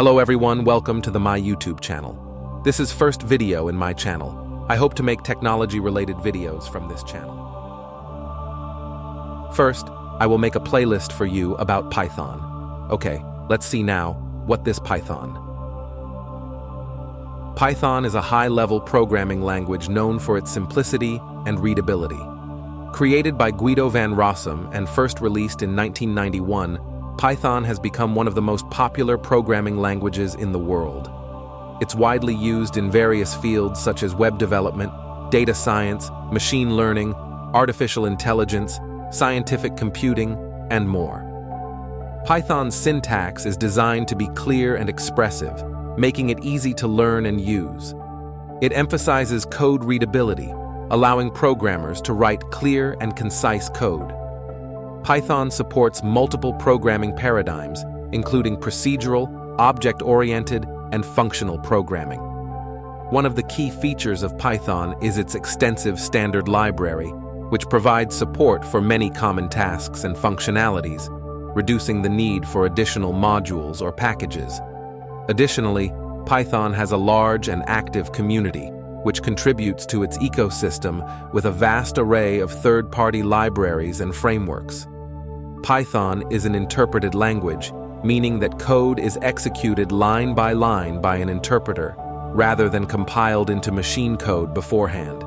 Hello everyone, welcome to my YouTube channel. This is first video in my channel. I hope to make technology-related videos from this channel. First, I will make a playlist for you about Python. Okay, let's see now, what this Python. Python is a high-level programming language known for its simplicity and readability. Created by Guido van Rossum and first released in 1991, Python has become one of the most popular programming languages in the world. It's widely used in various fields such as web development, data science, machine learning, artificial intelligence, scientific computing, and more. Python's syntax is designed to be clear and expressive, making it easy to learn and use. It emphasizes code readability, allowing programmers to write clear and concise code. Python supports multiple programming paradigms, including procedural, object-oriented, and functional programming. One of the key features of Python is its extensive standard library, which provides support for many common tasks and functionalities, reducing the need for additional modules or packages. Additionally, Python has a large and active community, which contributes to its ecosystem with a vast array of third-party libraries and frameworks. Python is an interpreted language, meaning that code is executed line by an interpreter, rather than compiled into machine code beforehand.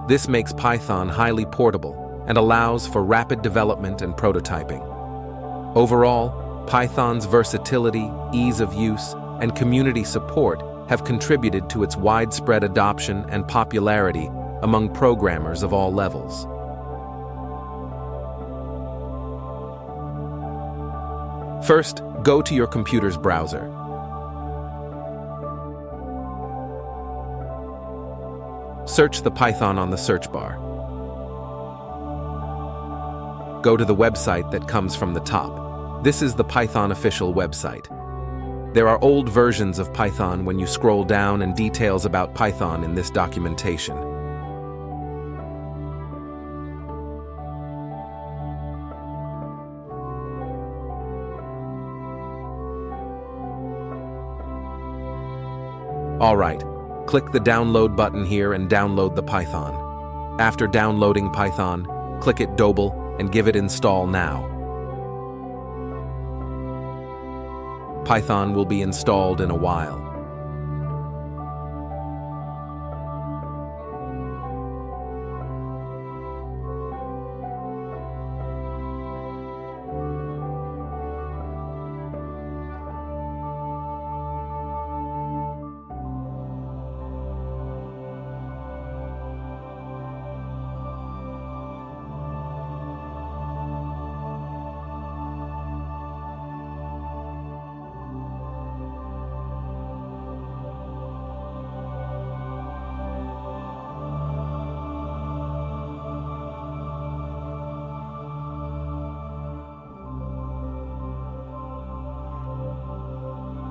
This makes Python highly portable and allows for rapid development and prototyping. Overall, Python's versatility, ease of use, and community support have contributed to its widespread adoption and popularity among programmers of all levels. First, go to your computer's browser. Search the Python on the search bar. Go to the website that comes from the top. This is the Python official website. There are old versions of Python when you scroll down and details about Python in this documentation. Alright, click the download button here and download the Python. After downloading Python, click it Double and give it Install Now. Python will be installed in a while.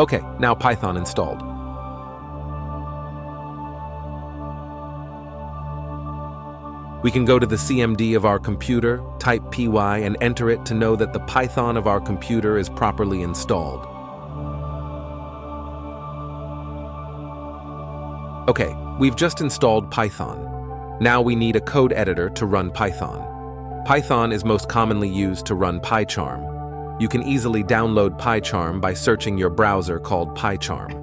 Okay, now Python installed. We can go to the CMD of our computer, type py, and enter it to know that the Python of our computer is properly installed. Okay, we've just installed Python. Now we need a code editor to run Python. Python is most commonly used to run PyCharm. You can easily download PyCharm by searching your browser called PyCharm.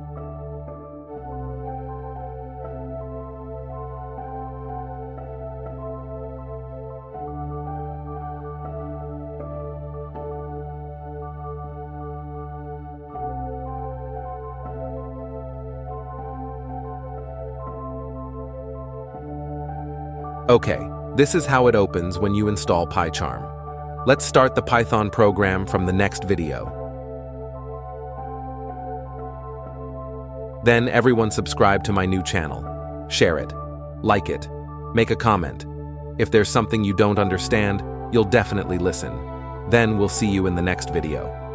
Okay, this is how it opens when you install PyCharm. Let's start the Python program from the next video. Then everyone subscribe to my new channel. Share it, like it, make a comment. If there's something you don't understand, you'll definitely listen. Then we'll see you in the next video.